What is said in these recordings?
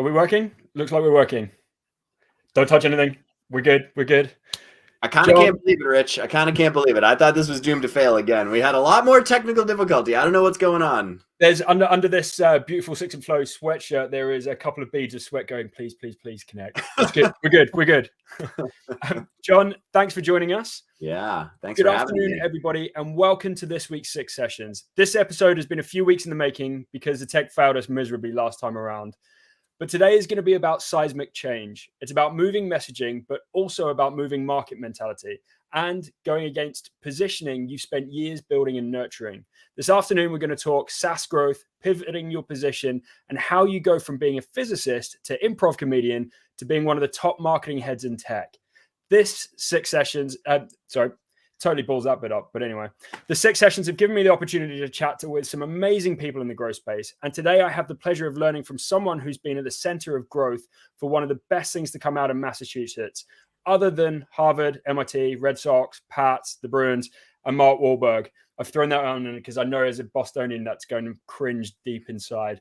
Are we working? Looks like we're working. Don't touch anything. We're good. We're good. I kind of can't believe it, Rich. I kind of can't believe it. I thought this was doomed to fail again. We had a lot more technical difficulty. I don't know what's going on. There's under this beautiful Six and Flow sweatshirt, there is a couple of beads of sweat going, please, please, please connect. It's good. We're good. We're good. Jon, thanks for joining us. Yeah, thanks for having me. Good afternoon, everybody, and welcome to this week's Six Sessions. This episode has been a few weeks in the making because the tech failed us miserably last time around. But today is going to be about seismic change. It's about moving messaging, but also about moving market mentality and going against positioning you spent years building and nurturing. This afternoon, we're going to talk SaaS growth, pivoting your position, and how you go from being a physicist to improv comedian to being one of the top marketing heads in tech. This Six Sessions, totally balls that bit up. But anyway, the Six Sessions have given me the opportunity to chat with some amazing people in the growth space. And today I have the pleasure of learning from someone who's been at the center of growth for one of the best things to come out of Massachusetts, other than Harvard, MIT, Red Sox, Pats, the Bruins, and Mark Wahlberg. I've thrown that on because I know as a Bostonian that's going to cringe deep inside.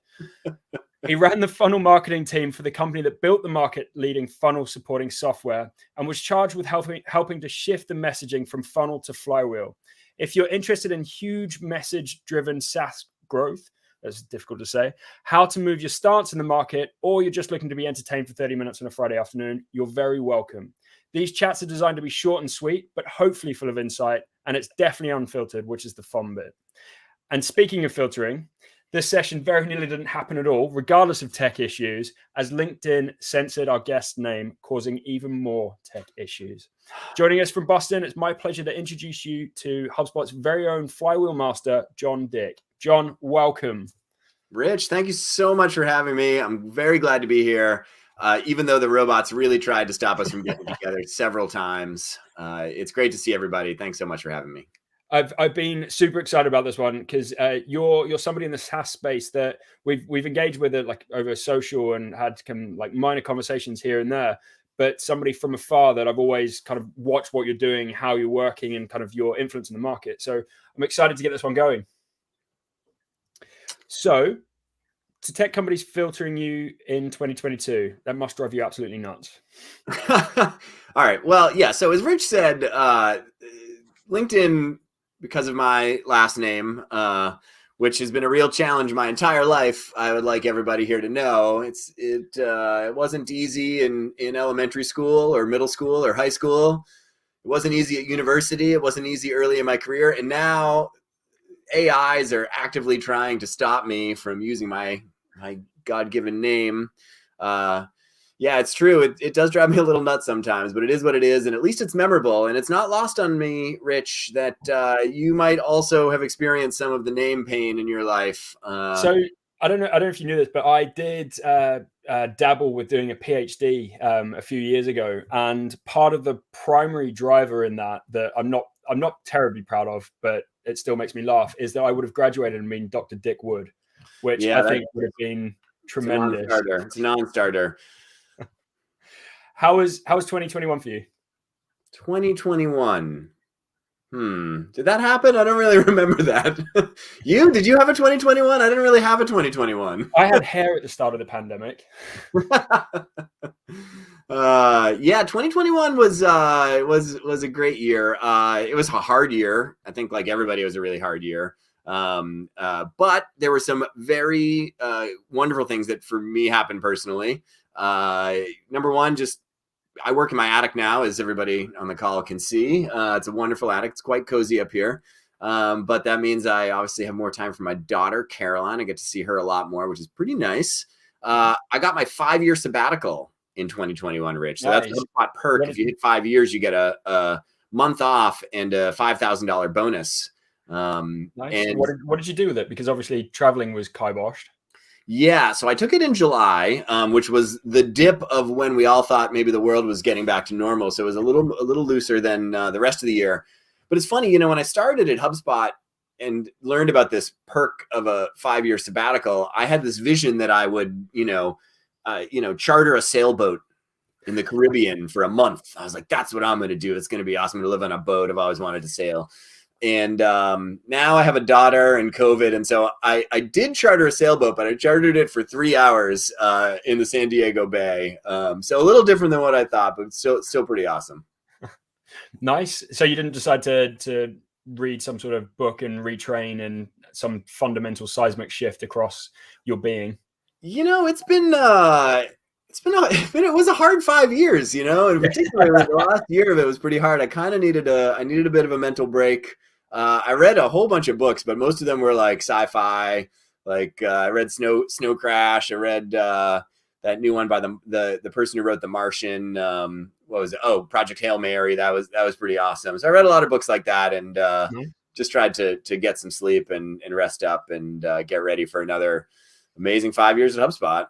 He ran the funnel marketing team for the company that built the market-leading funnel supporting software and was charged with helping to shift the messaging from funnel to Flywheel. If you're interested in huge message-driven SaaS growth, that's difficult to say, how to move your stance in the market, or you're just looking to be entertained for 30 minutes on a Friday afternoon, you're very welcome. These chats are designed to be short and sweet, but hopefully full of insight, and it's definitely unfiltered, which is the fun bit. And speaking of filtering, this session very nearly didn't happen at all, regardless of tech issues, as LinkedIn censored our guest's name, causing even more tech issues. Joining us from Boston, it's my pleasure to introduce you to HubSpot's very own Flywheel master, Jon Dick. Jon, welcome. Rich, thank you so much for having me. I'm very glad to be here, even though the robots really tried to stop us from getting together several times. It's great to see everybody. Thanks so much for having me. I've been super excited about this one because you're somebody in the SaaS space that we've engaged with it like over social and had like minor conversations here and there, but somebody from afar that I've always kind of watched what you're doing, how you're working, and kind of your influence in the market. So I'm excited to get this one going. So, to tech companies filtering you in 2022, that must drive you absolutely nuts. All right. Well, yeah. So as Rich said, LinkedIn, because of my last name, which has been a real challenge my entire life, I would like everybody here to know it wasn't easy in elementary school or middle school or high school. It wasn't easy at university. It wasn't easy early in my career. And now AIs are actively trying to stop me from using my God-given name. Yeah, it's true. It does drive me a little nuts sometimes, but it is what it is. And at least it's memorable. And it's not lost on me, Rich, that you might also have experienced some of the name pain in your life. So I don't know if you knew this, but I did dabble with doing a PhD a few years ago. And part of the primary driver in that I'm not terribly proud of, but it still makes me laugh, is that I would have graduated and been Dr. Dick Wood, which I think would have been tremendous. It's a non-starter. How was 2021 for you? 2021. Did that happen? I don't really remember that. Did you have a 2021? I didn't really have a 2021. I had hair at the start of the pandemic. Yeah, 2021 was a great year. It was a hard year. I think like everybody, it was a really hard year. But there were some very wonderful things that for me happened personally. Number one, I work in my attic now, as everybody on the call can see. It's a wonderful attic. It's quite cozy up here. But that means I obviously have more time for my daughter, Caroline. I get to see her a lot more, which is pretty nice. I got my 5-year sabbatical in 2021, Rich. So nice. That's a HubSpot perk. If you hit 5 years, you get a month off and a $5,000 bonus. Nice. And what did you do with it? Because obviously traveling was kiboshed. Yeah, so I took it in July, which was the dip of when we all thought maybe the world was getting back to normal. So it was a little looser than the rest of the year. But it's funny, when I started at HubSpot and learned about this perk of a 5-year sabbatical, I had this vision that I would, charter a sailboat in the Caribbean for a month. I was like, that's what I'm going to do. It's going to be awesome to live on a boat. I've always wanted to sail. now I have a daughter and COVID. And so I did charter a sailboat, but I chartered it for 3 hours in the San Diego Bay. So a little different than what I thought, but still pretty awesome. Nice. So you didn't decide to read some sort of book and retrain and some fundamental seismic shift across your being? You know, it was a hard 5 years, you know, and particularly the last year of it was pretty hard. I kind of needed a bit of a mental break. I read a whole bunch of books, but most of them were like sci-fi. Like I read Snow Crash. I read that new one by the person who wrote The Martian. What was it? Oh, Project Hail Mary. That was pretty awesome. So I read a lot of books like that, and just tried to get some sleep and rest up and get ready for another amazing 5 years at HubSpot.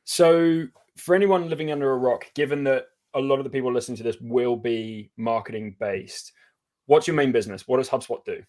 So for anyone living under a rock, given that a lot of the people listening to this will be marketing based, what's your main business? What does HubSpot do?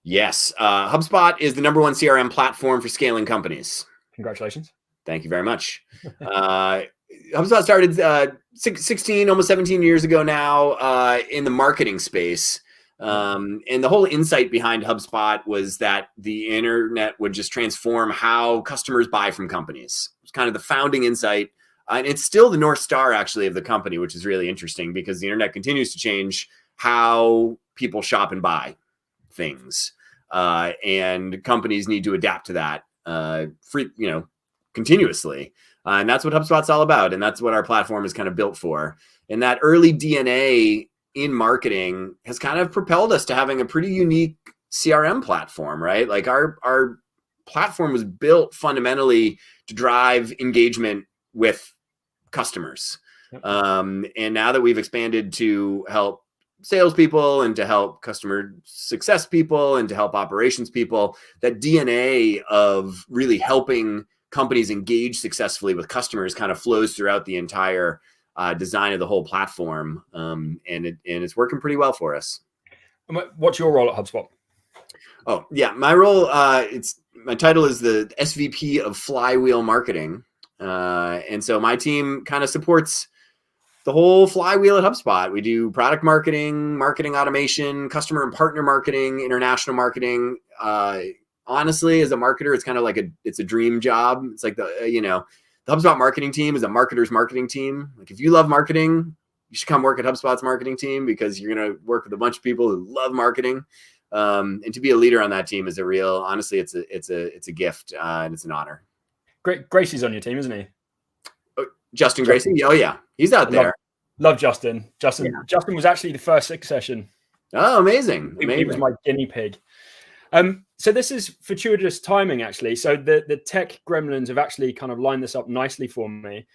Yes. HubSpot is the #1 CRM platform for scaling companies. Congratulations. Thank you very much. HubSpot started 16, almost 17 years ago now in the marketing space. And the whole insight behind HubSpot was that the internet would just transform how customers buy from companies. It's kind of the founding insight. And it's still the North Star, actually, of the company, which is really interesting because the internet continues to change how people shop and buy things. And companies need to adapt to that continuously. And that's what HubSpot's all about. And that's what our platform is kind of built for. And that early DNA in marketing has kind of propelled us to having a pretty unique CRM platform, right? Like our platform was built fundamentally to drive engagement with customers. And now that we've expanded to help salespeople and to help customer success people and to help operations people, that DNA of really helping companies engage successfully with customers kind of flows throughout the entire design of the whole platform, and it's working pretty well for us. What's your role at HubSpot? Oh yeah, my role, my title is the SVP of Flywheel Marketing, and so my team kind of supports the whole flywheel at HubSpot. We do product marketing, marketing automation, customer and partner marketing, international marketing. Honestly, as a marketer, it's kind of like it's a dream job. It's like the HubSpot marketing team is a marketer's marketing team. Like if you love marketing, you should come work at HubSpot's marketing team because you're going to work with a bunch of people who love marketing. And to be a leader on that team is honestly, it's a gift and it's an honor. Great. Gracie's on your team, isn't he? Justin Gracie. Oh yeah. He's out there. Love Justin. Justin was actually the first session. Oh, amazing. He was my guinea pig. So this is fortuitous timing, actually. So the tech gremlins have actually kind of lined this up nicely for me.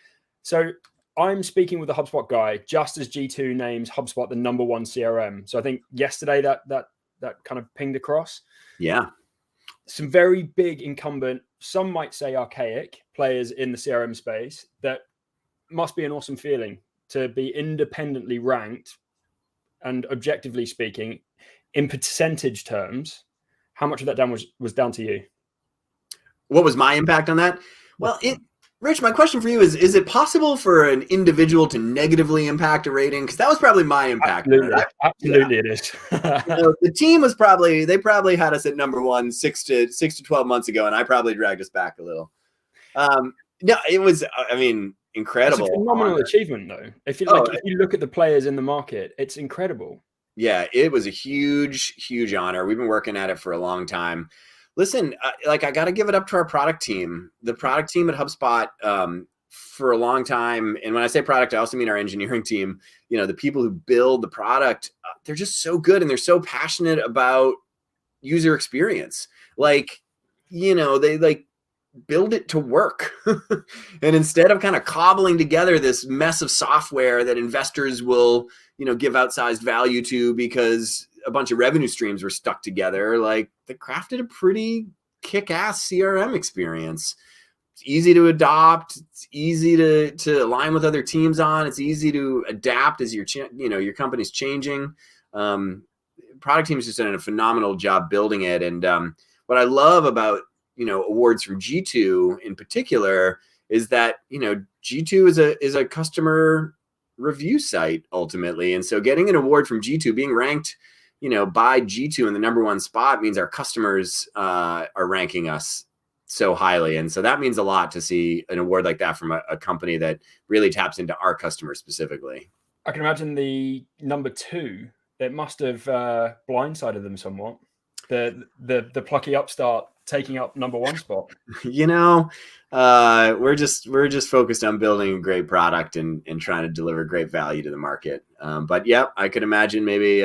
So I'm speaking with a HubSpot guy just as G2 names HubSpot the #1 CRM. So I think yesterday that kind of pinged across. Yeah. Some very big incumbent, some might say archaic players in the CRM space. That must be an awesome feeling to be independently ranked and objectively speaking, in percentage terms. How much of that was down to you? What was my impact on that? Well, Rich, my question for you is it possible for an individual to negatively impact a rating? Because that was probably my impact. Absolutely it is. The team was they probably had us at #1 6 to 12 months ago, and I probably dragged us back a little. No, it was, incredible. It's a phenomenal achievement, though. If you look at the players in the market, it's incredible. Yeah, it was a huge, huge honor. We've been working at it for a long time. Listen, I got to give it up to our product team. The product team at HubSpot for a long time. And when I say product, I also mean our engineering team. The people who build the product, they're just so good and they're so passionate about user experience. They build it to work. And instead of kind of cobbling together this mess of software that investors will, give outsized value to because a bunch of revenue streams were stuck together, they crafted a pretty kick-ass CRM experience. It's easy to adopt. It's easy to align with other teams on. It's easy to adapt as your company's changing. Product team has just done a phenomenal job building it. And what I love about awards from G2 in particular is that G2 is a customer review site ultimately, and so getting an award from G2, being ranked by G2 in the number one spot means our customers are ranking us so highly. And so that means a lot to see an award like that from a company that really taps into our customers specifically. I can imagine the number two, it must have blindsided them somewhat. The plucky upstart taking up number one spot. We're just focused on building a great product and trying to deliver great value to the market. But yeah, I could imagine maybe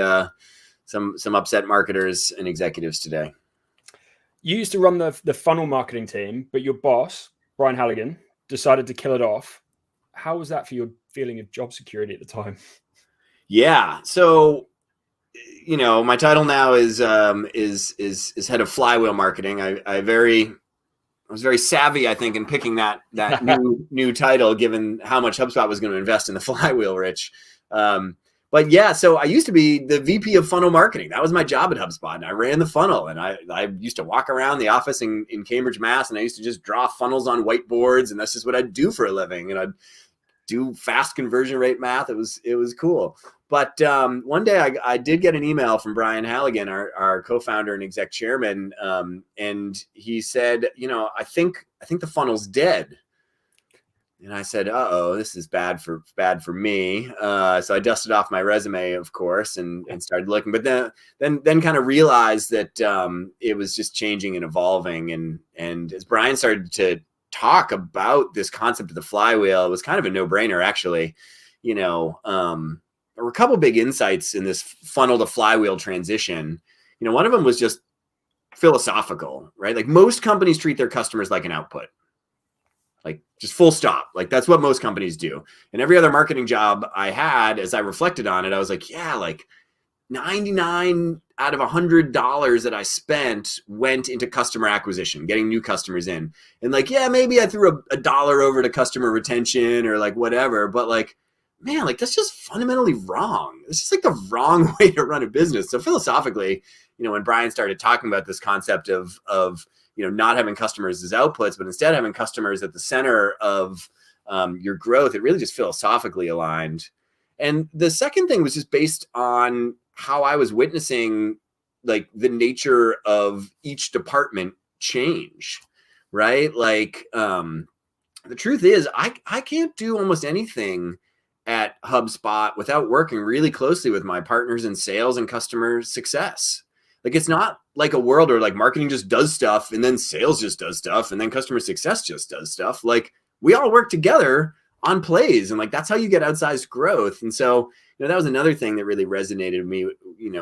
some upset marketers and executives today. You used to run the funnel marketing team, but your boss, Brian Halligan, decided to kill it off. How was that for your feeling of job security at the time? Yeah. So, my title now is head of Flywheel marketing. I was very savvy, I think, in picking that new title, given how much HubSpot was going to invest in the Flywheel, Rich. But yeah, so I used to be the VP of funnel marketing. That was my job at HubSpot, and I ran the funnel. And I used to walk around the office in Cambridge, Mass, and I used to just draw funnels on whiteboards, and that's just what I'd do for a living. And I'd do fast conversion rate math. It was cool. But one day I did get an email from Brian Halligan, our co-founder and exec chairman, and he said, I think the funnel's dead. And I said, uh-oh, this is bad for me. So I dusted off my resume, of course, and started looking. But then kind of realized that it was just changing and evolving. And as Brian started to talk about this concept of the flywheel, it was kind of a no-brainer, actually. There were a couple big insights in this funnel to flywheel transition. One of them was just philosophical, right? Like, most companies treat their customers like an output. Like, just full stop. Like, that's what most companies do. And every other marketing job I had, as I reflected on it, I was like, yeah, like 99 out of $100 that I spent went into customer acquisition, getting new customers in. And like, yeah, maybe I threw a dollar over to customer retention or like whatever, but like, man, like, that's just fundamentally wrong. It's just like the wrong way to run a business. So philosophically, when Brian started talking about this concept of not having customers as outputs, but instead having customers at the center of your growth, it really just philosophically aligned. And the second thing was just based on how I was witnessing like the nature of each department change, right? Like, the truth is I can't do almost anything at HubSpot without working really closely with my partners in sales and customer success. Like, it's not like a world where like marketing just does stuff and then sales just does stuff and then customer success just does stuff. Like, we all work together on plays, and like, that's how you get outsized growth. And so, that was another thing that really resonated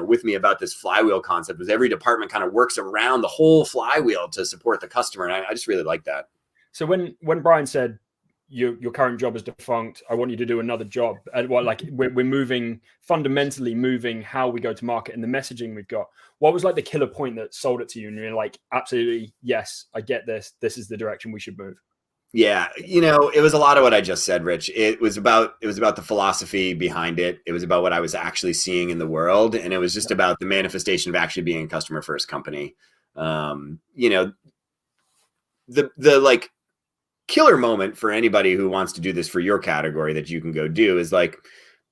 with me about this flywheel concept, was every department kind of works around the whole flywheel to support the customer. And I just really like that. So when Brian said your current job is defunct, I want you to do another job, and we're fundamentally moving how we go to market and the messaging we've got, what was like the killer point that sold it to you and you're like, absolutely, yes, I get this is the direction we should move? Yeah, it was a lot of what I just said, Rich. It was about the philosophy behind it. It was about what I was actually seeing in the world, and it was just about the manifestation of actually being a customer first company. The like killer moment for anybody who wants to do this for your category that you can go do is like,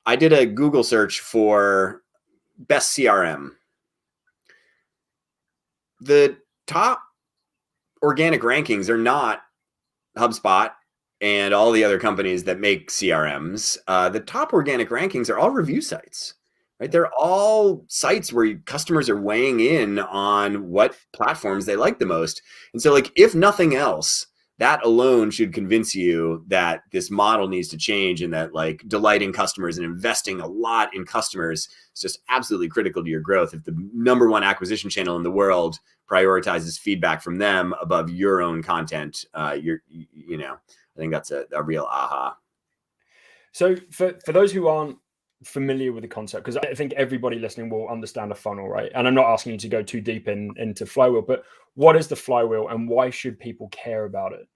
I did a Google search for best CRM. The top organic rankings are not HubSpot and all the other companies that make CRMs. The top organic rankings are all review sites, right? They're all sites where customers are weighing in on what platforms they like the most. And so, like, if nothing else, that alone should convince you that this model needs to change, and that like delighting customers and investing a lot in customers is just absolutely critical to your growth. If the number one acquisition channel in the world prioritizes feedback from them above your own content, I think that's a real aha. So for those who aren't familiar with the concept, because I think everybody listening will understand a funnel, right? And I'm not asking you to go too deep into Flywheel, but what is the Flywheel and why should people care about it?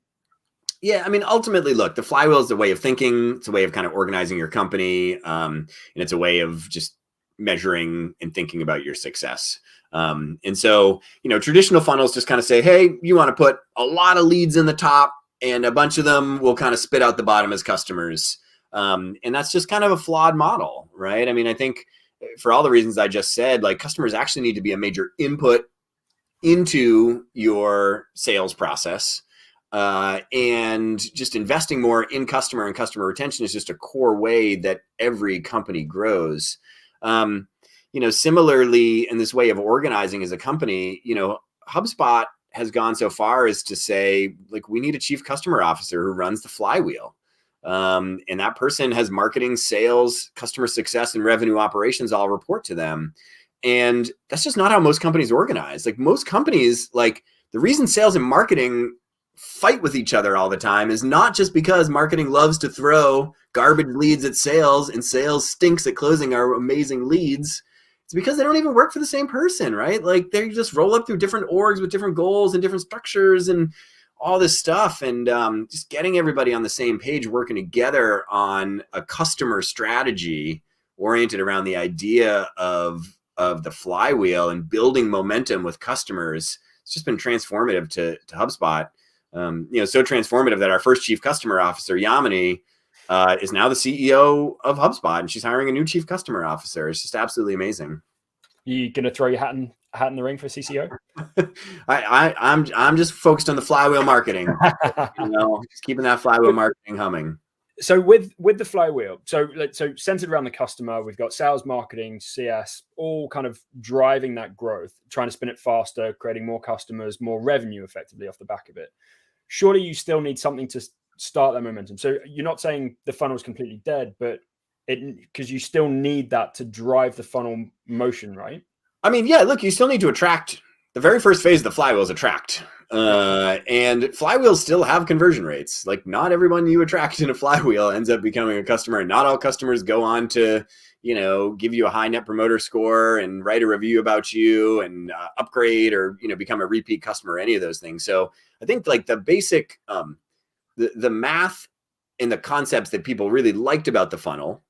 Yeah, I mean, ultimately, look, the flywheel is a way of thinking. It's a way of kind of organizing your company. And it's a way of just measuring and thinking about your success. And so, traditional funnels just kind of say, hey, you want to put a lot of leads in the top and a bunch of them will kind of spit out the bottom as customers. And that's just kind of a flawed model, right? I mean, I think for all the reasons I just said, like customers actually need to be a major input into your sales process. And just investing more in customer and customer retention is just a core way that every company grows. Similarly, in this way of organizing as a company, HubSpot has gone so far as to say, like, we need a chief customer officer who runs the Flywheel. And that person has marketing, sales, customer success, and revenue operations all report to them. And that's just not how most companies organize. Like most companies, like the reason sales and marketing fight with each other all the time is not just because marketing loves to throw garbage leads at sales and sales stinks at closing our amazing leads. It's because they don't even work for the same person, right? Like they just roll up through different orgs with different goals and different structures and all this stuff. And just getting everybody on the same page, working together on a customer strategy oriented around the idea of the Flywheel and building momentum with customers. It's just been transformative to HubSpot. So transformative that our first chief customer officer, Yamini, is now the CEO of HubSpot, and she's hiring a new chief customer officer. It's just absolutely amazing. You gonna throw your hat in the ring for CCO? I'm just focused on the Flywheel marketing. Just keeping that Flywheel marketing humming. So with the Flywheel, so centered around the customer, we've got sales, marketing, CS, all kind of driving that growth, trying to spin it faster, creating more customers, more revenue effectively off the back of it. Surely you still need something to start that momentum. So you're not saying the funnel is completely dead, but because you still need that to drive the funnel motion, right? I mean, yeah, look, you still need to attract. The very first phase of the Flywheel is attract. And Flywheels still have conversion rates. Like not everyone you attract in a Flywheel ends up becoming a customer. And not all customers go on to, give you a high net promoter score and write a review about you and upgrade or, become a repeat customer or any of those things. So I think like the basic, the math and the concepts that people really liked about the funnel,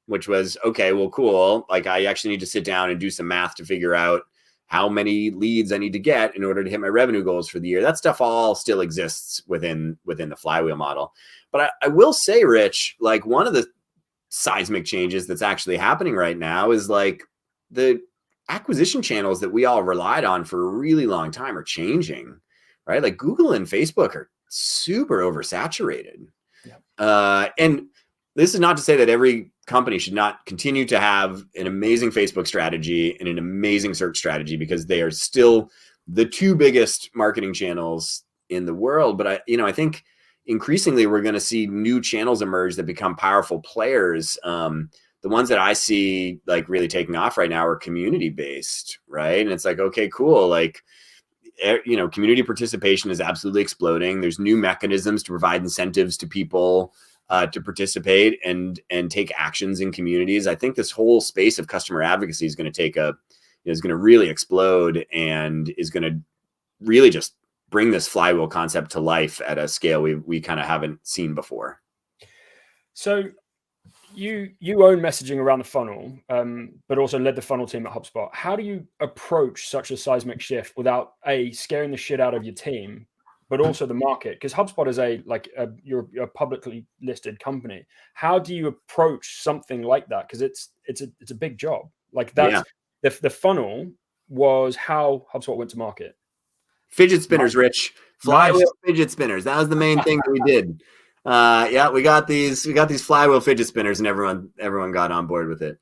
which was, okay, well, cool. Like I actually need to sit down and do some math to figure out how many leads I need to get in order to hit my revenue goals for the year. That stuff all still exists within the Flywheel model. But I will say, Rich, like one of the seismic changes that's actually happening right now is like the acquisition channels that we all relied on for a really long time are changing, right? Like Google and Facebook are super oversaturated. Yeah. And this is not to say that every company should not continue to have an amazing Facebook strategy and an amazing search strategy, because they are still the two biggest marketing channels in the world. But I think increasingly we're going to see new channels emerge that become powerful players. The ones that I see like really taking off right now are community based, right? And it's like, okay, cool. Like, community participation is absolutely exploding. There's new mechanisms to provide incentives to people to participate and take actions in communities. I think this whole space of customer advocacy is going to is going to really explode and is going to really just bring this Flywheel concept to life at a scale we kind of haven't seen before. So you own messaging around the funnel, but also led the funnel team at HubSpot. How do you approach such a seismic shift without scaring the shit out of your team, but also the market? Because HubSpot is you're a publicly listed company. How do you approach something like that? Because it's a big job. Like that's the funnel was how HubSpot went to market. Fidget spinners, Rich. Flywheel fidget spinners. That was the main thing that we did. We got these Flywheel fidget spinners, and everyone got on board with it.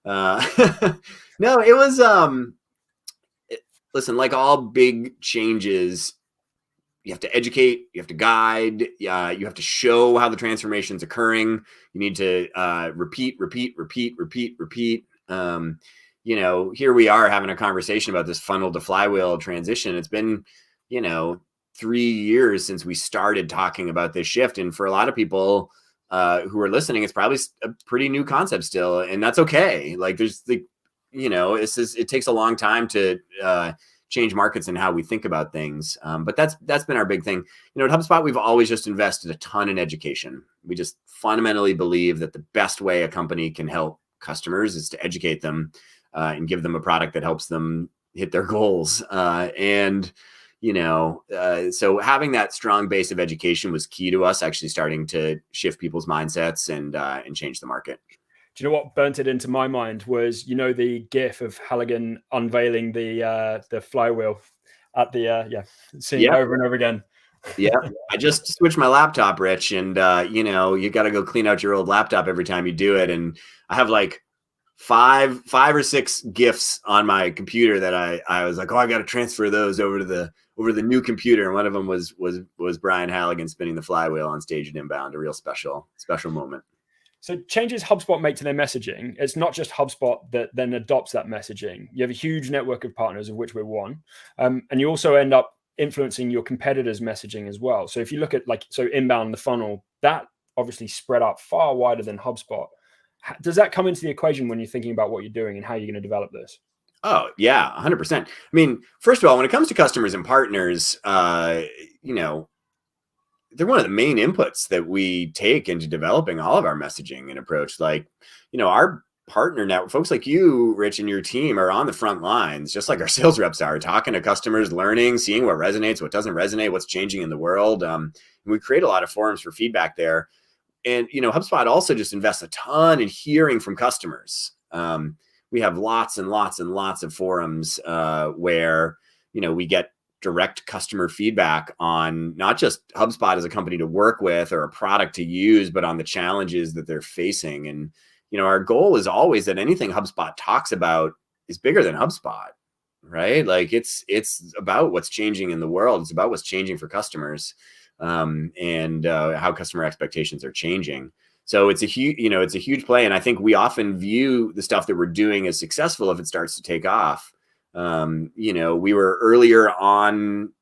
No, it was listen, like all big changes, you have to educate, you have to guide, you have to show how the transformation's occurring. You need to repeat. Here we are having a conversation about this funnel to Flywheel transition. It's been, 3 years since we started talking about this shift. And for a lot of people who are listening, it's probably a pretty new concept still. And that's okay. Like there's it takes a long time to change markets and how we think about things. But that's been our big thing. At HubSpot, we've always just invested a ton in education. We just fundamentally believe that the best way a company can help customers is to educate them and give them a product that helps them hit their goals. So having that strong base of education was key to us actually starting to shift people's mindsets and change the market. Do you know what burnt it into my mind was, the GIF of Halligan unveiling the flywheel at the seeing it over and over again. Yeah, I just switched my laptop, Rich, and you got to go clean out your old laptop every time you do it. And I have like five or six GIFs on my computer that I was like, oh, I got to transfer those over to the new computer. And one of them was Brian Halligan spinning the flywheel on stage at Inbound, a real special moment. So changes HubSpot make to their messaging, it's not just HubSpot that then adopts that messaging. You have a huge network of partners, of which we're one. And you also end up influencing your competitors' messaging as well. So if you look at Inbound, the funnel, that obviously spread out far wider than HubSpot. Does that come into the equation when you're thinking about what you're doing and how you're going to develop this? Oh, yeah, 100%. I mean, first of all, when it comes to customers and partners, they're one of the main inputs that we take into developing all of our messaging and approach. Like, our partner network, folks like you, Rich, and your team are on the front lines, just like our sales reps are, talking to customers, learning, seeing what resonates, what doesn't resonate, what's changing in the world. And we create a lot of forums for feedback there. And, HubSpot also just invests a ton in hearing from customers. We have lots and lots and lots of forums where, we get direct customer feedback on not just HubSpot as a company to work with or a product to use, but on the challenges that they're facing. And, our goal is always that anything HubSpot talks about is bigger than HubSpot, right? Like it's about what's changing in the world. It's about what's changing for customers and how customer expectations are changing. So it's a huge play. And I think we often view the stuff that we're doing as successful if it starts to take off. We were earlier on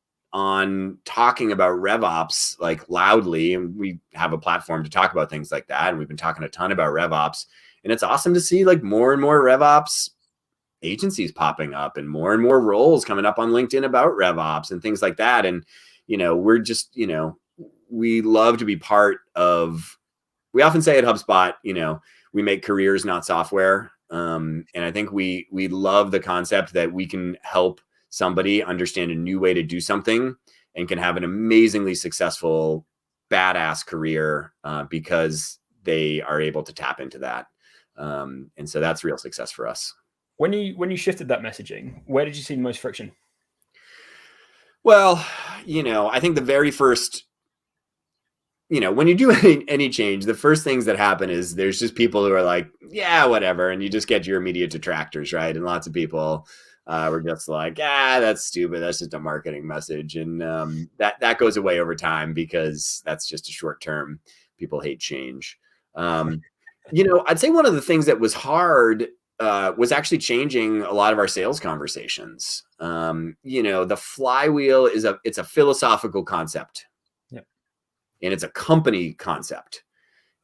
talking about RevOps like loudly, and we have a platform to talk about things like that. And we've been talking a ton about RevOps, and it's awesome to see like more and more RevOps agencies popping up and more roles coming up on LinkedIn about RevOps and things like that. And, we're just, we love to be part of, we often say at HubSpot, we make careers, not software. And I think we love the concept that we can help somebody understand a new way to do something and can have an amazingly successful, badass career because they are able to tap into that. And so that's real success for us. When you shifted that messaging, where did you see the most friction? Well, I think the very first, when you do any change, the first things that happen is there's just people who are like, yeah, whatever. And you just get your immediate detractors, right? And lots of people were just like, that's stupid. That's just a marketing message. And that goes away over time because that's just a short term. People hate change. I'd say one of the things that was hard was actually changing a lot of our sales conversations. The flywheel it's a philosophical concept. And it's a company concept.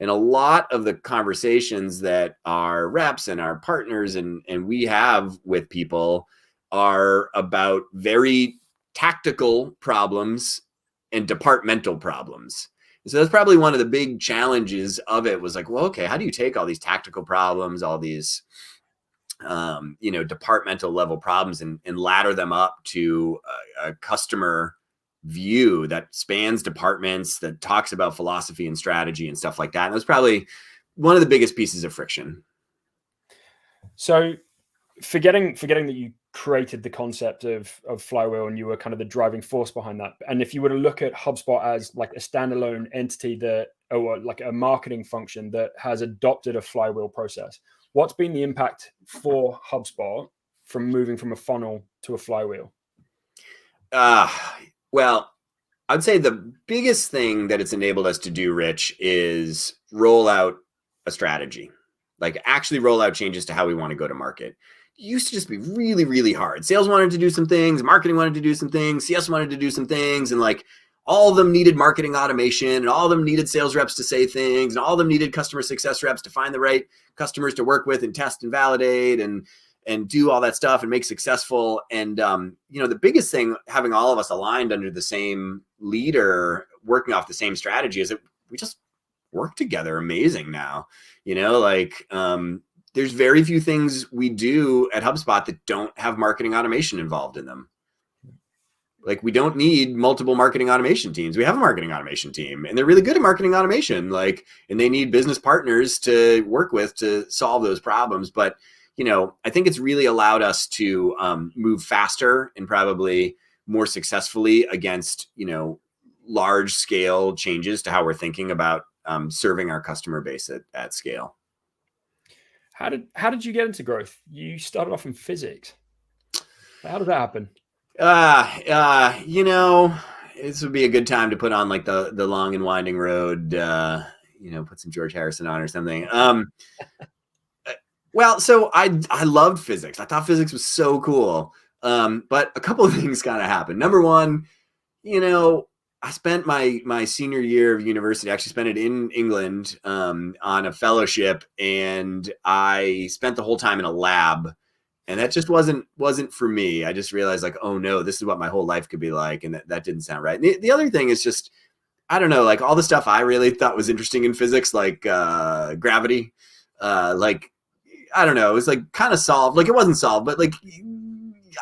And a lot of the conversations that our reps and our partners and we have with people are about very tactical problems and departmental problems. And so that's probably one of the big challenges of it was like, well, okay, how do you take all these tactical problems, all these, departmental level problems and ladder them up to a customer view that spans departments, that talks about philosophy and strategy and stuff like that. And that's probably one of the biggest pieces of friction. So forgetting that you created the concept of Flywheel and you were kind of the driving force behind that. And if you were to look at HubSpot as like a standalone entity or like a marketing function that has adopted a Flywheel process, what's been the impact for HubSpot from moving from a funnel to a Flywheel? Well, I'd say the biggest thing that it's enabled us to do, Rich, is roll out a strategy, like actually roll out changes to how we want to go to market. It used to just be really, really hard. Sales wanted to do some things, marketing wanted to do some things, CS wanted to do some things, and like all of them needed marketing automation and all of them needed sales reps to say things and all of them needed customer success reps to find the right customers to work with and test and validate and do all that stuff and make successful. And, the biggest thing, having all of us aligned under the same leader, working off the same strategy, is that we just work together amazing now. There's very few things we do at HubSpot that don't have marketing automation involved in them. Like, we don't need multiple marketing automation teams. We have a marketing automation team, and they're really good at marketing automation. Like, and they need business partners to work with to solve those problems. But, I think it's really allowed us to move faster and probably more successfully against, large scale changes to how we're thinking about serving our customer base at scale. How did you get into growth? You started off in physics. How did that happen? This would be a good time to put on like the long and winding road, put some George Harrison on or something. Well, so I loved physics. I thought physics was so cool. But a couple of things kind of happened. Number one, I spent my senior year of university, I actually spent it in England on a fellowship, and I spent the whole time in a lab. And that just wasn't for me. I just realized, like, oh no, this is what my whole life could be like. And that didn't sound right. The other thing is just, I don't know, like all the stuff I really thought was interesting in physics, like gravity, like, I don't know, it was like kind of solved. Like, it wasn't solved, but like,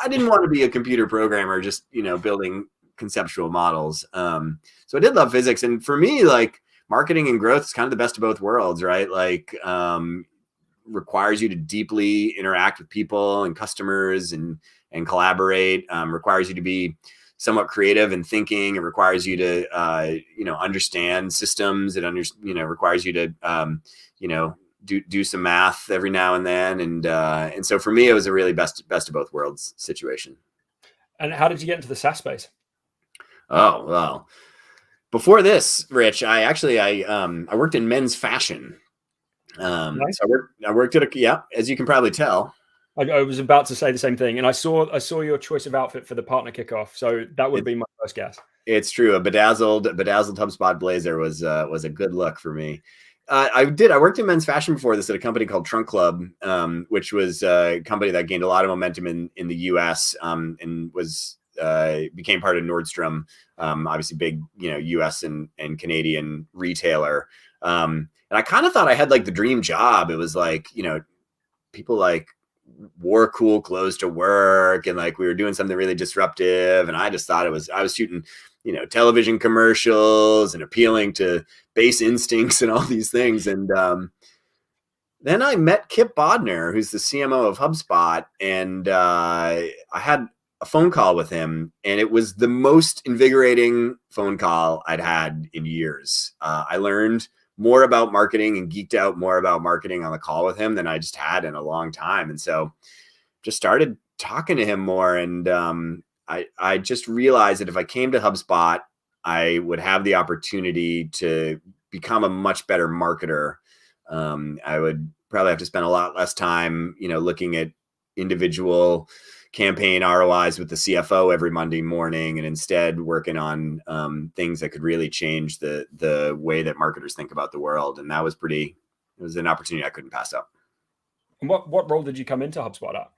I didn't want to be a computer programmer, just, building conceptual models. So I did love physics. And for me, like, marketing and growth is kind of the best of both worlds, right? Like, requires you to deeply interact with people and customers and collaborate, requires you to be somewhat creative and thinking. It requires you to, understand systems. It requires you to, do some math every now and then. And so for me, it was a really best of both worlds situation. And how did you get into the Sas Space? Oh, well, before this, Rich, I worked in men's fashion. Nice. So I worked at as you can probably tell. I was about to say the same thing, and I saw your choice of outfit for the partner kickoff, so that would be my first guess. It's true. A bedazzled HubSpot blazer was a good look for me. I worked in men's fashion before this at a company called Trunk Club, which was a company that gained a lot of momentum in the US, and became part of Nordstrom, obviously big, US and Canadian retailer. And I kind of thought I had like the dream job. It was like, people like wore cool clothes to work, and like we were doing something really disruptive. And I just thought I was shooting, television commercials and appealing to base instincts and all these things. And then I met Kip Bodner, who's the CMO of HubSpot. And I had a phone call with him, and it was the most invigorating phone call I'd had in years. I learned more about marketing and geeked out more about marketing on the call with him than I just had in a long time. And so just started talking to him more. And I just realized that if I came to HubSpot, I would have the opportunity to become a much better marketer. I would probably have to spend a lot less time, looking at individual campaign ROIs with the CFO every Monday morning, and instead working on things that could really change the way that marketers think about the world. And it was an opportunity I couldn't pass up. And what role did you come into HubSpot at?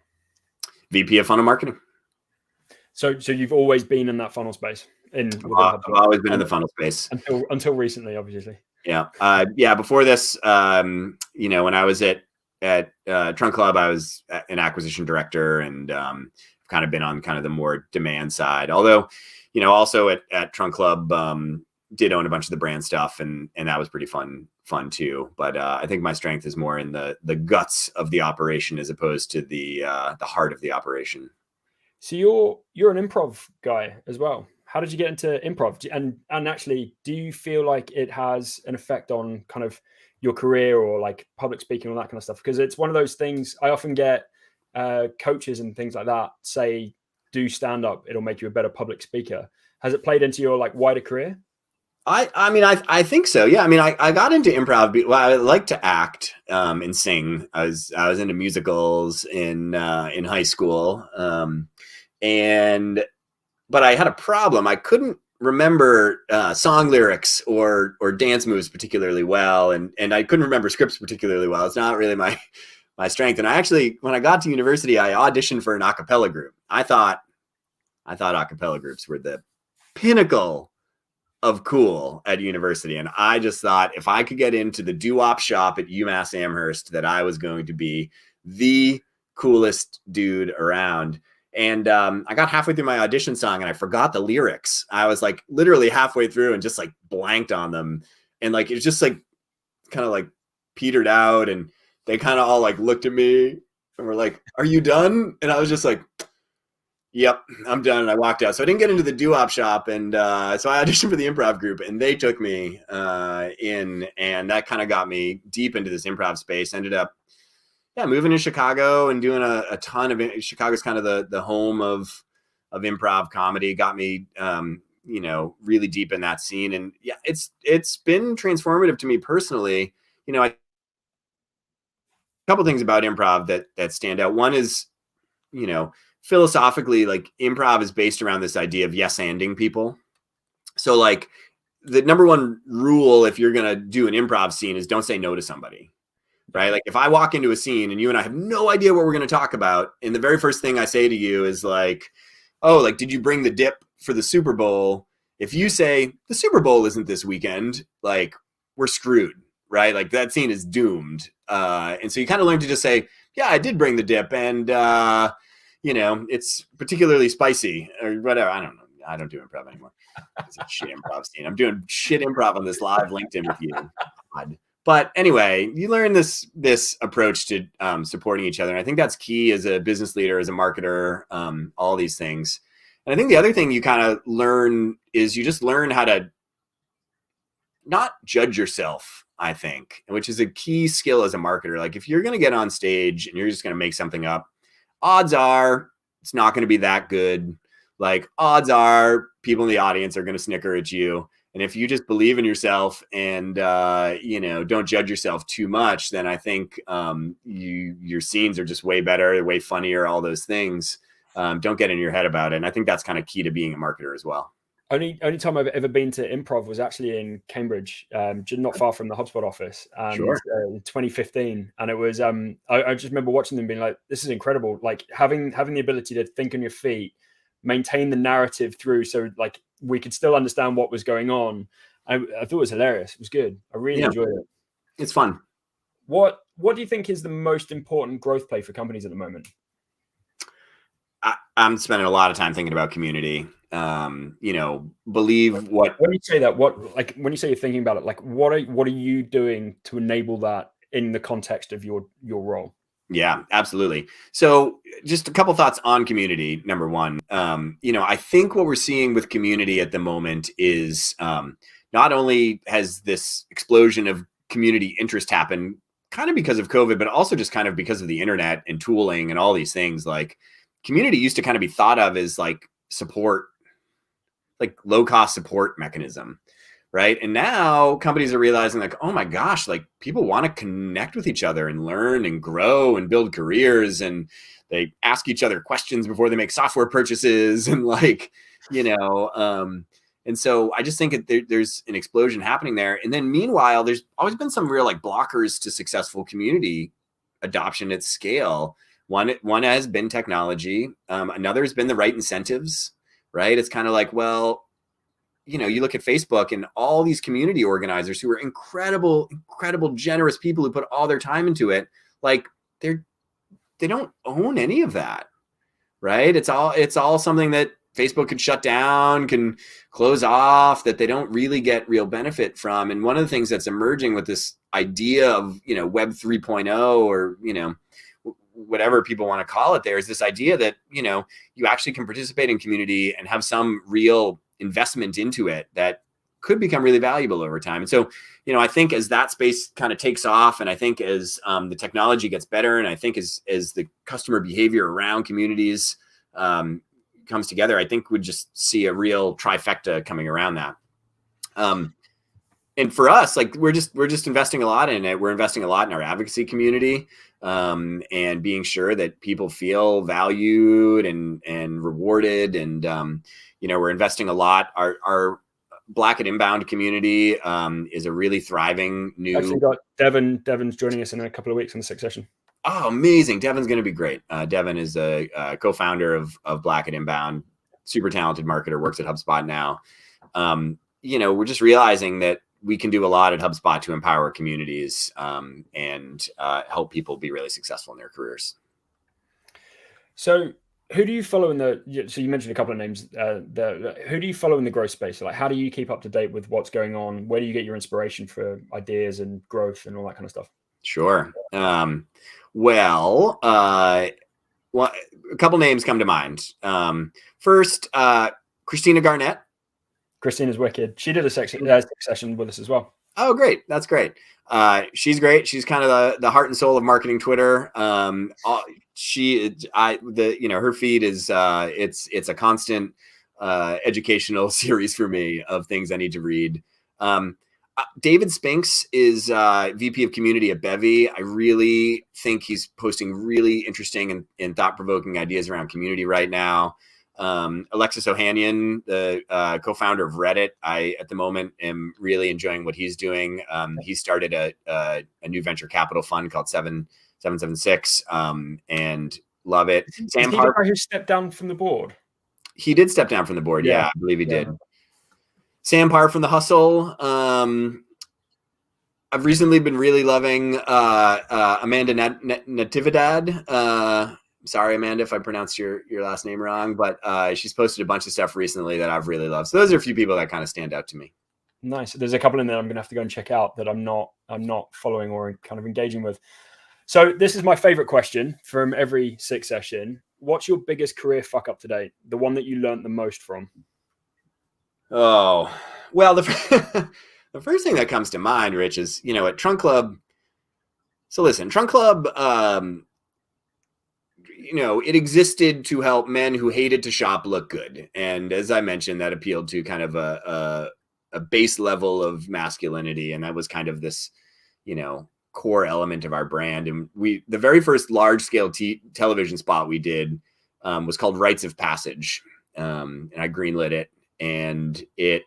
VP of funnel marketing. So you've always been in that funnel space? I've always been in the funnel space until recently, obviously. Yeah. Before this, when I was at Trunk Club, I was an acquisition director, and kind of been on kind of the more demand side. Although, also at Trunk Club, did own a bunch of the brand stuff, and that was pretty fun too. But I think my strength is more in the guts of the operation as opposed to the heart of the operation. So you're an improv guy as well. How did you get into improv? And actually, do you feel like it has an effect on kind of your career or like public speaking, all that kind of stuff? Because it's one of those things I often get coaches and things like that say, do stand up, it'll make you a better public speaker. Has it played into your like wider career? I think so. Yeah. I mean, I got into improv. Well, I like to act and sing. I was into musicals in high school. But I had a problem. I couldn't remember song lyrics or dance moves particularly well, and I couldn't remember scripts particularly well. It's not really my strength. And I actually, when I got to university, I auditioned for an a cappella group. I thought a cappella groups were the pinnacle of cool at university, and I just thought if I could get into the doo-wop shop at UMass Amherst, that I was going to be the coolest dude around. And I got halfway through my audition song and I forgot the lyrics. I was like literally halfway through and just like blanked on them. And like, it's just like kind of like petered out. And they kind of all like looked at me and were like, "Are you done?" And I was just like, "Yep, I'm done." And I walked out. So I didn't get into the doo-wop shop. And so I auditioned for the improv group and they took me in, and that kind of got me deep into this improv space. Ended up moving to Chicago and doing a ton of it. Chicago's kind of the home of improv comedy. Got me, really deep in that scene. And yeah, it's been transformative to me personally. A couple things about improv that stand out. One is, philosophically, like improv is based around this idea of yes-anding people. So like the number one rule, if you're going to do an improv scene, is don't say no to somebody. Right? Like if I walk into a scene and you and I have no idea what we're going to talk about, and the very first thing I say to you is like, "Oh, like, did you bring the dip for the Super Bowl?" If you say the Super Bowl isn't this weekend, like we're screwed, right? Like that scene is doomed. And so you kind of learn to just say, "Yeah, I did bring the dip, and it's particularly spicy," or whatever. I don't know. I don't do improv anymore. It's a shit improv scene. I'm doing shit improv on this live LinkedIn with you. God. But anyway, you learn this approach to supporting each other. And I think that's key as a business leader, as a marketer, all these things. And I think the other thing you kind of learn is you just learn how to not judge yourself, I think, which is a key skill as a marketer. Like if you're going to get on stage and you're just going to make something up, odds are it's not going to be that good. Like odds are people in the audience are going to snicker at you. And if you just believe in yourself and, don't judge yourself too much, then I think your scenes are just way better, way funnier, all those things. Don't get in your head about it. And I think that's kind of key to being a marketer as well. Only time I've ever been to improv was actually in Cambridge, not far from the HubSpot office, and Sure. in 2015. And it was I just remember watching them being like, "This is incredible!" Like having the ability to think on your feet, maintain the narrative through, so like we could still understand what was going on. I thought it was hilarious. It was good. I really enjoyed it. It's fun. What do you think is the most important growth play for companies at the moment? I'm spending a lot of time thinking about community. Believe what. When you say that, when you say you're thinking about it, like what are you doing to enable that in the context of your role? Yeah, absolutely. So just a couple thoughts on community. Number one, I think what we're seeing with community at the moment is not only has this explosion of community interest happened kind of because of COVID, but also just kind of because of the internet and tooling and all these things. Like community used to kind of be thought of as like support, like low cost support mechanism. Right. And now companies are realizing like, oh my gosh, like people want to connect with each other and learn and grow and build careers. And they ask each other questions before they make software purchases. And like, and so I just think there's an explosion happening there. And then meanwhile, there's always been some real like blockers to successful community adoption at scale. One has been technology. Another has been the right incentives. Right. It's kind of like, well, you look at Facebook and all these community organizers who are incredible, generous people who put all their time into it. Like they don't own any of that, right? It's all something that Facebook could shut down, can close off, that they don't really get real benefit from. And one of the things that's emerging with this idea of, Web 3.0 or, whatever people want to call it, there is this idea that, you actually can participate in community and have some real investment into it that could become really valuable over time. And so, I think as that space kind of takes off, and I think as the technology gets better, and I think as the customer behavior around communities comes together, I think we'd just see a real trifecta coming around that. And for us, like we're just investing a lot in it. We're investing a lot in our advocacy community, and being sure that people feel valued and rewarded. And we're investing a lot. Our Black at Inbound community is a really thriving new. Actually got Devin. Devin's joining us in a couple of weeks on the sixth session. Oh, amazing! Devin's going to be great. Devin is a co-founder of Black at Inbound, super talented marketer, works at HubSpot now. We're just realizing that we can do a lot at HubSpot to empower communities and help people be really successful in their careers. So Who do you follow in so you mentioned a couple of names, who do you follow in the growth space? Like, how do you keep up to date with what's going on? Where do you get your inspiration for ideas and growth and all that kind of stuff? Sure. Well, a couple names come to mind. First, Christina Garnett. Christina's wicked. She did a session with us as well. Oh, great. That's great. She's great. She's kind of the heart and soul of marketing Twitter. Her feed is, it's a constant, educational series for me of things I need to read. David Spinks is, VP of community at Bevy. I really think he's posting really interesting and thought-provoking ideas around community right now. Alexis Ohanian, the co-founder of Reddit, I at the moment am really enjoying what he's doing. He started a new venture capital fund called 776, and love it. Sam Harper, who stepped down from the board. He did step down from the board. Yeah, I believe he did. Sam Parr from The Hustle. I've recently been really loving Amanda Natividad. Sorry, Amanda, if I pronounced your last name wrong, but she's posted a bunch of stuff recently that I've really loved. So those are a few people that kind of stand out to me. Nice. There's a couple in there I'm going to have to go and check out that I'm not following or kind of engaging with. So this is my favorite question from every Six session. What's your biggest career fuck up to date? The one that you learned the most from? Oh, well, the first thing that comes to mind, Rich, is, at Trunk Club. So listen, Trunk Club, it existed to help men who hated to shop look good. And as I mentioned, that appealed to kind of a base level of masculinity. And that was kind of this, core element of our brand. And the very first large scale television spot we did was called Rites of Passage. And I greenlit it, and it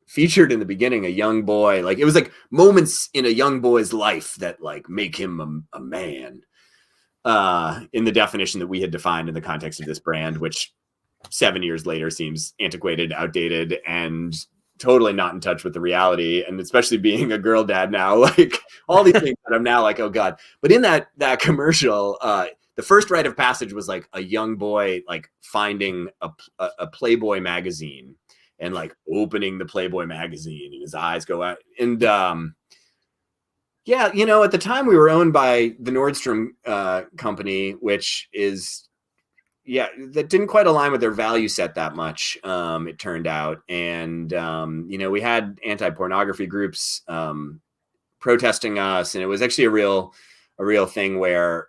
featured in the beginning a young boy. Like, it was like moments in a young boy's life that like make him a man. In the definition that we had defined in the context of this brand, which 7 years later seems antiquated, outdated, and totally not in touch with the reality. And especially being a girl dad now, like all these things that I'm now like, oh God. But in that commercial, the first rite of passage was like a young boy, like finding a Playboy magazine and like opening the Playboy magazine, and his eyes go out. And, yeah, at the time we were owned by the Nordstrom company, which is, that didn't quite align with their value set that much, it turned out. And, we had anti-pornography groups protesting us. And it was actually a real thing where,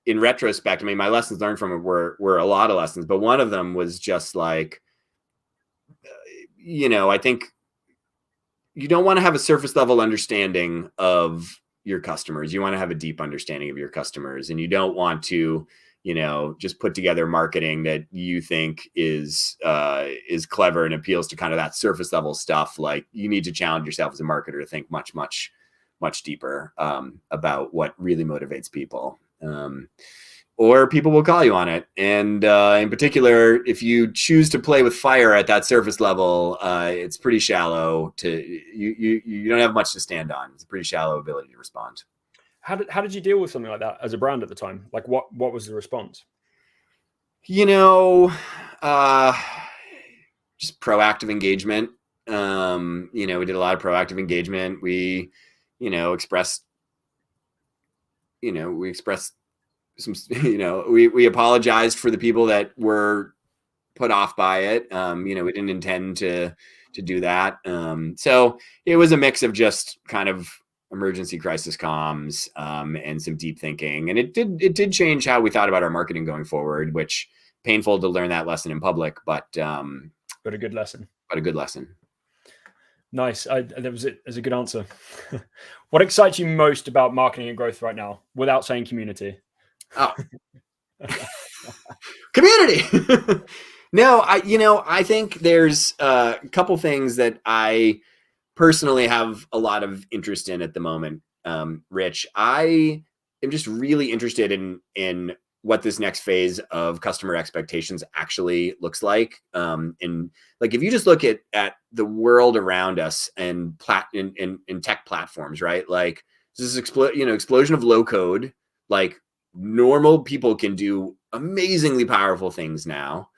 in retrospect, I mean, my lessons learned from it were a lot of lessons. But one of them was just like, I think you don't want to have a surface level understanding of your customers. You want to have a deep understanding of your customers, and you don't want to, just put together marketing that you think is clever and appeals to kind of that surface level stuff. Like, you need to challenge yourself as a marketer to think much, much, much deeper about what really motivates people. Or people will call you on it. And in particular, if you choose to play with fire at that surface level, it's pretty shallow. You don't have much to stand on. It's a pretty shallow ability to respond. How did you deal with something like that as a brand at the time? Like, what was the response? Just proactive engagement. We did a lot of proactive engagement. We expressed some, we apologized for the people that were put off by it. We didn't intend to do that. So it was a mix of just kind of emergency crisis comms, and some deep thinking. And it did change how we thought about our marketing going forward, which painful to learn that lesson in public, but a good lesson. Nice. That was it. As a good answer. What excites you most about marketing and growth right now, without saying community? Oh, community. No, I think there's a couple things that I personally have a lot of interest in at the moment. Rich, I am just really interested in what this next phase of customer expectations actually looks like. And like, if you just look at the world around us and in tech platforms, right? Like, this explosion of low code, like, normal people can do amazingly powerful things now.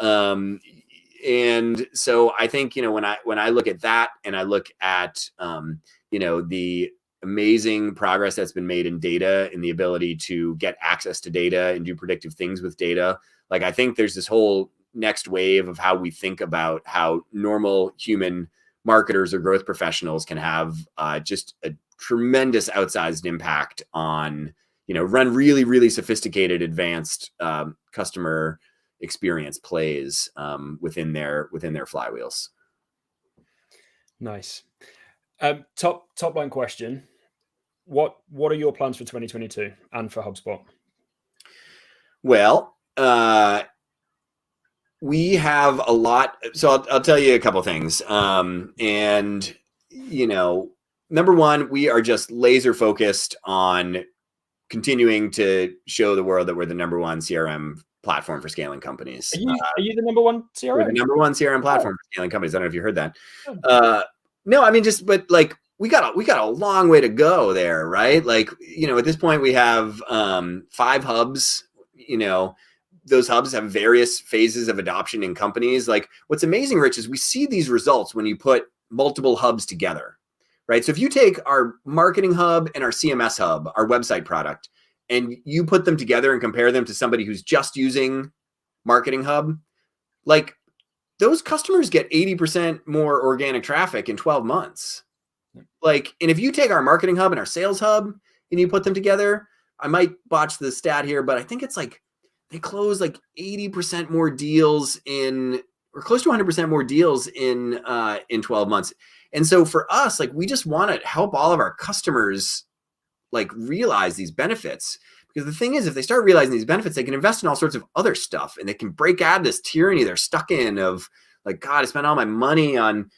And so I think, when I look at that and I look at, the amazing progress that's been made in data and the ability to get access to data and do predictive things with data, like I think there's this whole next wave of how we think about how normal human marketers or growth professionals can have just a tremendous outsized impact on, run really, really sophisticated, advanced customer experience plays within their flywheels. Nice. Top line question. What are your plans for 2022 and for HubSpot? Well, we have a lot. So I'll tell you a couple things. And, number one, we are just laser focused on continuing to show the world that we're the number one CRM platform for scaling companies. Are you the number one CRM? We're the number one CRM platform for scaling companies. I don't know if you heard that. No, I mean, but like we got a long way to go there, right? Like, at this point we have 5 hubs. Those hubs have various phases of adoption in companies. Like, what's amazing, Rich, is we see these results when you put multiple hubs together, right? So if you take our marketing hub and our CMS hub, our website product, and you put them together and compare them to somebody who's just using marketing hub, like those customers get 80% more organic traffic in 12 months. Like, and if you take our marketing hub and our sales hub and you put them together, I might botch the stat here, but I think it's like they close like 80% more deals or close to 100% more deals in 12 months. And so for us, like, we just want to help all of our customers like realize these benefits, because the thing is, if they start realizing these benefits, they can invest in all sorts of other stuff and they can break out of this tyranny they're stuck in of like, God, I spent all my money on,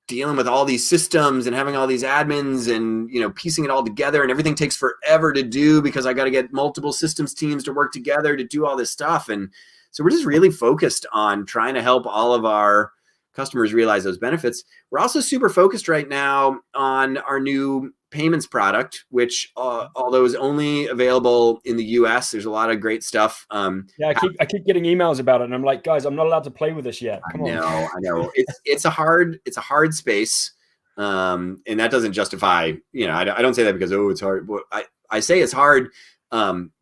dealing with all these systems and having all these admins and, piecing it all together, and everything takes forever to do because I got to get multiple systems teams to work together to do all this stuff. And so we're just really focused on trying to help all of our customers realize those benefits. We're also super focused right now on our new payments product, which although is only available in the US, there's a lot of great stuff. Yeah, I keep getting emails about it, and I'm like, guys, I'm not allowed to play with this yet. Come on. I know. It's a hard space, and that doesn't justify. I don't say that because it's hard. I say it's hard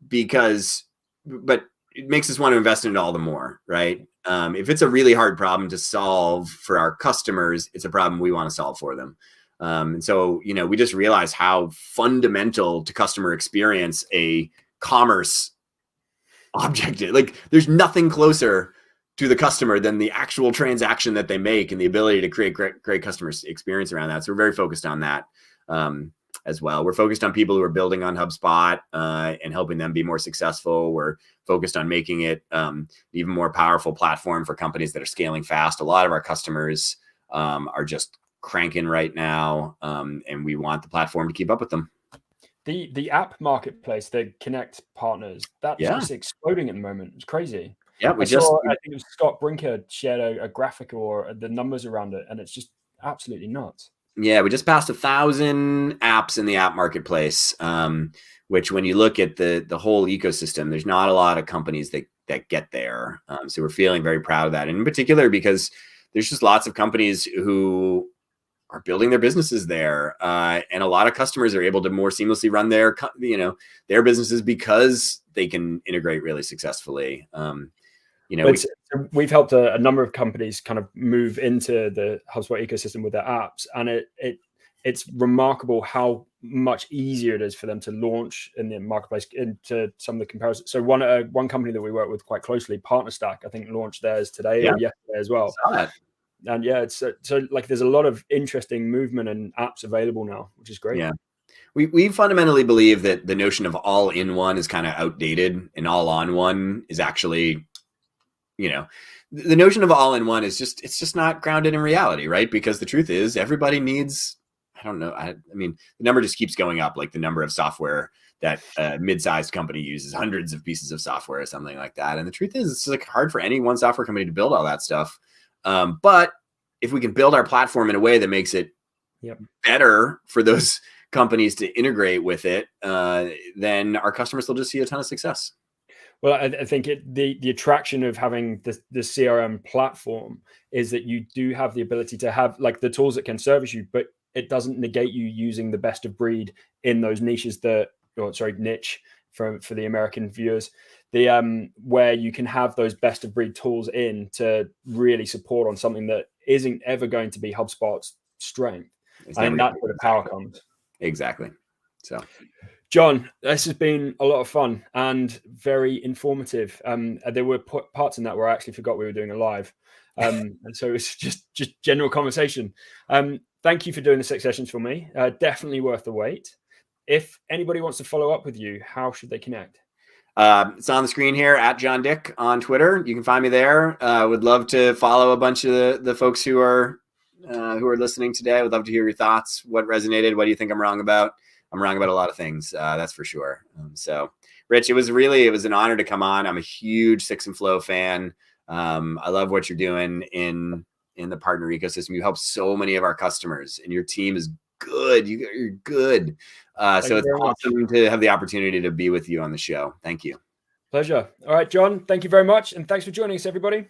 because, but it makes us want to invest in it all the more, right? If it's a really hard problem to solve for our customers, it's a problem we want to solve for them. And so, we just realize how fundamental to customer experience a commerce object is. Like, there's nothing closer to the customer than the actual transaction that they make and the ability to create great customer experience around that. So we're very focused on that as well. We're focused on people who are building on HubSpot and helping them be more successful. We're focused on making it an even more powerful platform for companies that are scaling fast. A lot of our customers are just cranking right now, and we want the platform to keep up with them. The app marketplace, the Connect partners, that's just exploding at the moment. It's crazy. Yeah, I think it was Scott Brinker shared a graphic or the numbers around it, and it's just absolutely nuts. Yeah, we just passed 1,000 apps in the app marketplace, which when you look at the whole ecosystem, there's not a lot of companies that get there. So we're feeling very proud of that, and in particular because there's just lots of companies who are building their businesses there, and a lot of customers are able to more seamlessly run their businesses because they can integrate really successfully. We've helped a number of companies kind of move into the HubSpot ecosystem with their apps, and it's remarkable how much easier it is for them to launch in the marketplace into some of the comparisons. So one company that we work with quite closely, PartnerStack, I think launched theirs today or yesterday as well. I saw that. And it's so like there's a lot of interesting movement and apps available now, which is great. Yeah. We fundamentally believe that the notion of all in one is kind of outdated, and all on one is actually, the notion of all in one is it's just not grounded in reality, right? Because the truth is everybody needs, I don't know. I mean, the number just keeps going up, like the number of software that a mid-sized company uses, hundreds of pieces of software or something like that. And the truth is it's like hard for any one software company to build all that stuff. But if we can build our platform in a way that makes it better for those companies to integrate with it, then our customers will just see a ton of success. Well, I think the attraction of having the CRM platform is that you do have the ability to have like the tools that can service you, but it doesn't negate you using the best of breed in those niches niche for the American viewers, where you can have those best of breed tools in to really support on something that isn't ever going to be HubSpot's strength. And that's where the power comes. Exactly. So, Jon, this has been a lot of fun and very informative. There were parts in that where I actually forgot we were doing a live. And so it's just general conversation. Thank you for doing the 6 sessions for me. Definitely worth the wait. If anybody wants to follow up with you, how should they connect? It's on the screen here at Jon Dick on Twitter. You can find me there. Would love to follow a bunch of the folks who are listening today. I would love to hear your thoughts. What resonated? What do you think I'm wrong about? I'm wrong about a lot of things. That's for sure. So Rich, it was an honor to come on. I'm a huge Six and Flow fan. I love what you're doing in the partner ecosystem. You help so many of our customers and your team is good. You're good. So it's awesome to have the opportunity to be with you on the show. Thank you. Pleasure. All right, Jon, thank you very much. And thanks for joining us, everybody.